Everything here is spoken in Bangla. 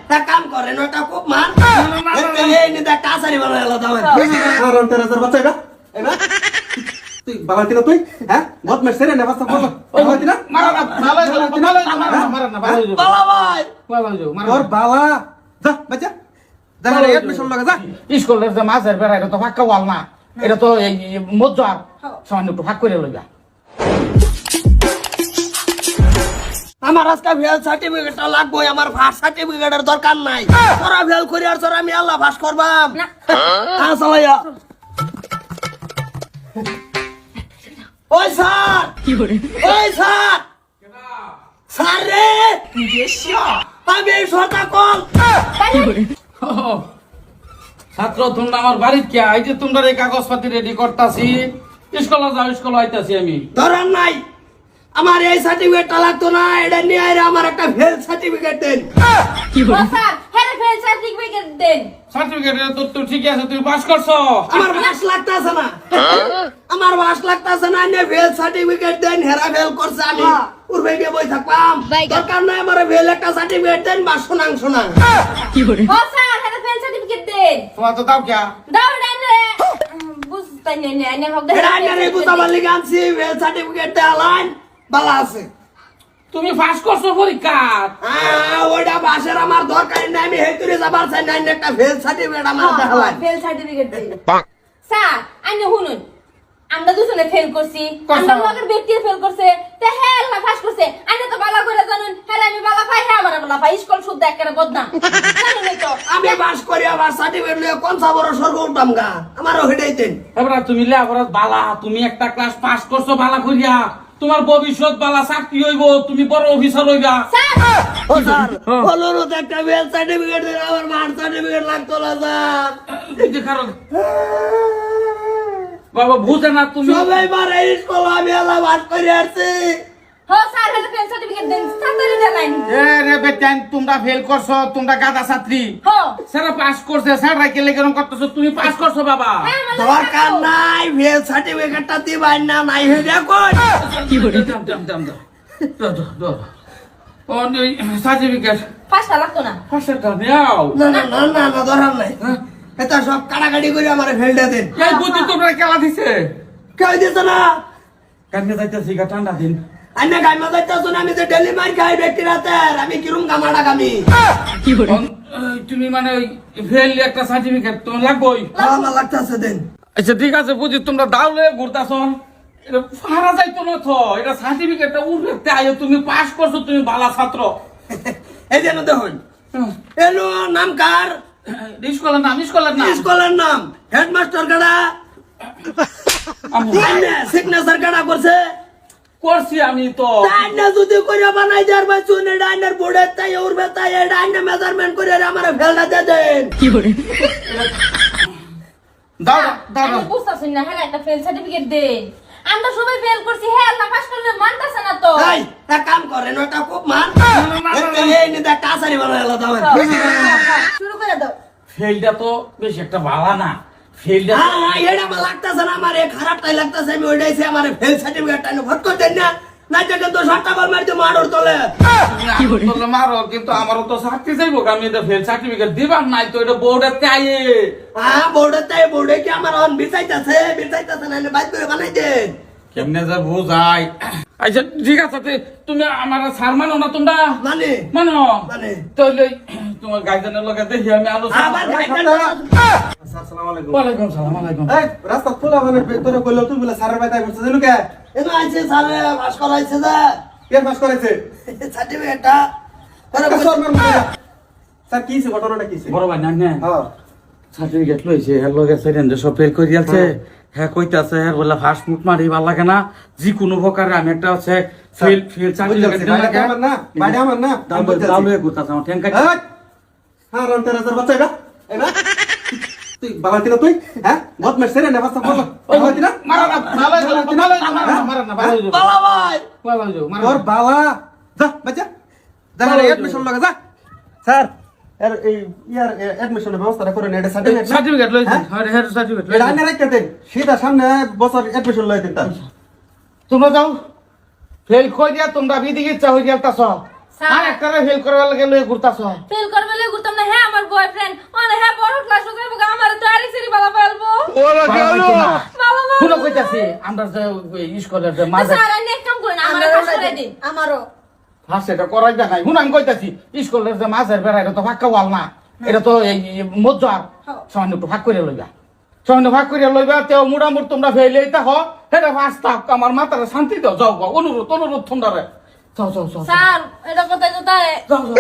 এক কাম করেন ওটা খুব মান এই নি দেখ কাছারি বানাইলো দাও আর অন্তর হাজার বাচ্চা এটা তুই বাবাতি না তুই হ্যাঁ বহুত মেসে রে নেবাস বল বাবাতি না মারা না মারা না বালা ভাই ওর বাবা যা বাচ্চা যা এডমিশন লাগা যা স্কুলের যে মাছের বেড়া এটা তো ফাঁকা ওয়াল না এটা তো এই মজ্জার সামান্য একটু ফাঁক করে লইবা আমার আজকে ফেল সার্টিফিকেটটা লাগবে আমার ফার্স্ট সার্টিফিকেটের দরকার নাই তোরা ফেল করি আর তোরা আমি আল্লাহ পাস করবাম হ্যাঁ সবাইয়া ওই স্যার ওই স্যার স্যার রে আমি এই সরটা কল ছাত্র তোমরা আমার বাড়ির কে এই যে তোমরা এই কাগজপাতি রেডি করতাছি স্কুলে যাও স্কুলে আইতাছি আমি ধরার নাই আমার এই সার্টিফিকেটটা লাগতো না এটা নিয়ে আইরে আমার একটা ফেল সার্টিফিকেট দেন স্যার হ্যাঁ ফেল সার্টিফিকেট দেন সার্টিফিকেট তো ঠিকই আছে তুমি পাস করছো আমার বাস লাগতাছে না আমার বাস লাগতাছে না নে ফেল সার্টিফিকেট দেন হেরা ফেল করছে আমি পূর্বে গিয়ে বই থাকলাম দরকার নাই আমার ফেল একটা সার্টিফিকেট দেন বা শোনাং শোনাং ও স্যার হ্যাঁ ফেল সার্টিফিকেট দেন তোমার তো দাও কে দাও দেন রে বুঝতাই নাই না হবে এটা আইনারে বুঝাবার লিগে আনছি ফেল সার্টিফিকেট দেওয়ালাইন বালা আছে তুমি পাস করছো পরীক্ষা ওইটা বাসের আমার দরকার নাই আমি হেতুরে যাবার চাই না একটা ফেল সার্টিফিকেট আমার দেওয়ালাইন ফেল সার্টিফিকেট দেন স্যার আইনে শুনুন আমরা দুজনে ফেল করছি আমরা লগের ব্যক্তি ফেল করছে তে হ্যাঁ আল্লাহ পাস করছে আইনে তো বালা করে জানুন হ্যাঁ আমি বালা পাই হ্যাঁ আমার বালা পাই স্কুল শুদ্ধ একেবারে বদনাম জানেন তো আমি বাস করি আবার সার্টিফিকেট নিয়ে কোন বড় স্বর্গ উঠতাম গা আমারও হেডাই দেন এবার তুমি লেখাপড়া বালা তুমি একটা ক্লাস পাস করছো বালা করিয়া তোমার ভবিষ্যৎ বালা চাকরি হইব তুমি বড় অফিসার হইবা স্যার ও স্যার অনুরোধ একটা ফেল সার্টিফিকেট দেন আমার মার সার্টিফিকেট লাগতো না স্যার এই যে কারণ বাবা বুঝে না তুমি সবাই মারে স্কুল আমি আল্লাহ বাস করে আসছি হো স্যার হ্যাঁ ফেল সার্টিফিকেট দেন তাড়াতাড়ি দেন এ রে বেটান তোমরা ফেল করছো তোমরা গাদা ছাত্রী হো স্যার পাস করছে স্যার রাইকে লেগেরম করতেছো তুমি পাস করছো বাবা হ্যাঁ আমার দরকার নাই ফেল সার্টিফিকেটটা দিবাই না নাই হেডা কই সার্টিফিকেট পাঁচটা লাগতো না পাঁচটা নেও না না না না না দরকার নাই এটা সব কাটাকাটি করে আমার ফেলটা দেন এই বুদ্ধি তোমরা খেলা দিছে কেউ দিত না কান্নে যাইতেছি গা ঠান্ডা দিন আইনা গাইমা যাইতাছ না আমি তো ডেলি মার খাই ব্যক্তি রাতে আমি কিরম কামাটা কামি তুমি মানে ফেল একটা সার্টিফিকেট তোমার লাগবেই আমার লাগতাছে দেন আচ্ছা ঠিক আছে বুঝি তোমরা দাউলে ঘুরতাছ এটা ফারা যাইতো না তো এটা সার্টিফিকেটটা উঠতে আয়ো তুমি পাস করছো তুমি ভালো ছাত্র এই যেন দেখুন এলো নাম কার স্কুলের নাম স্কুলের নাম হেডমাস্টার কাটা সিগনেচার কাটা করছে করছি আমি তো আইনা যদি করে বানাই দেয়ার ভাই শুনে ডাইনার বোর্ডে তাই উড়বে তাই ডাইনা মেজারমেন্ট করে আমার ফেলটা দিয়ে দেন দাও দাও আমি বুঝতাছি না হ্যাঁ একটা ফেল সার্টিফিকেট দেন আমরা সবাই ফেল করছি হ্যাঁ আল্লাহ পাস করলে মানতাছে না তো এই এক কাম করেন ওটা খুব মান এই নি দেখ কাছারি বানাইলো দাও শুরু করে দাও ফেলটা তো বেশ একটা ভালো না ফেলটা হ্যাঁ এটা আমার লাগতাছে না আমার খারাপটাই লাগতাছে আমি ওইটাইছে আমার ফেল সার্টিফিকেটটা ভোট করতেন না না কিন্তু সাতটা বল মারতে মারোর তলে তোমরা মারো কিন্তু আমারও তো চাকরি যাইব আমি এটা ফেল সার্টিফিকেট দিবার নাই তো এটা বোর্ডের চাইয়ে হ্যাঁ বোর্ডে তাই বোর্ডে কি আমার অন বিচাইতাছে না বাইক করে বানাই দেন কেমনে যা বুঝাই আচ্ছা ঠিক আছে তুমি আমার স্যার মানো না তোমরা মানে মানো মানে তাহলে তোমার গাইডানের লগে দেখি আমি আলোচনা আবার আসসালামু আলাইকুম ওয়ালাইকুম সালাম আলাইকুম এই রাস্তা খোলা মানে তোরে কইলো তুই বলে স্যারের বাইতাই করছিস জানো কে এনো আইছে সালে পাস করাইছে যা কে পাস করাইছে সার্টিফিকেটটা পরে স্যার কি হইছে ঘটনাটা কি হইছে বড় ভাই না হ্যাঁ সার্টিফিকেট লইছে এর লগে সেরেন্ডে সব ফেল করে দিয়েছে হ্যাঁ কইতাছে হ্যাঁ বলে ফার্স্ট মুখ মারি ভালো লাগে না যে কোনো প্রকারে আমি একটা আছে ফেল সার্টিফিকেট দিন লাগে আমার না বাইরে আমার না দাউলে গুতাছে আমার ঠ্যাঙ্কা হ্যাঁ রন্টার হাজার বাচ্চা এটা তুই বাবাতি না তুই হ্যাঁ বহুত মেসে রে নেবাস বল বাবাতি না মারা না মারা না বাবা ভাই তোর বাবা যা বাচ্চা যা এডমিশন লাগা যা স্যার এর এই ইয়ার এডমিশনের ব্যবস্থা করে নেট সার্টিফিকেট লইছে হ্যাঁ সার্টিফিকেট এটা আনে রাখতে দেন সিধা সামনে বছর এডমিশন লই দিন তার তোমরা যাও ফেল কই দিয়া তোমরা বিদিকে ইচ্ছা হই গেলতাছ স্যার। আর একটা ফেল করার লাগে লয়ে ঘুরতাছ ফেল করবে লই ঘুরতাম না হ্যাঁ আমার বয়ফ্রেন্ড মানে হ্যাঁ বড় ক্লাস হতে হবে আমার তো আরেক সেরি বালা ফেলবো ওরা কি হলো বালা শুনো কইতাছি আমরা যে স্কুলের যে মাঝে স্যার আইনে এক কাম করেন আমার কাজ করে দিন আমারও ফার্স্ট এটা করাই দেখাই শুন আমি কইতাছি স্কুলের যে মাঝের বেড়া এটা তো ফাঁকা ওয়াল না এটা তো এই মজ্জার সামান্য একটু ফাঁক করে লইবা সামান্য ফাঁক করে লইবা তেও মোটামুটি তোমরা ফেলেই তা এটা ফার্স্ট থাক আমার মাথাটা শান্তি দাও যাও গো, অনুরোধ তোমরা যাও যাও যাও স্যার এটা কোথায় কোথায় যাও যাও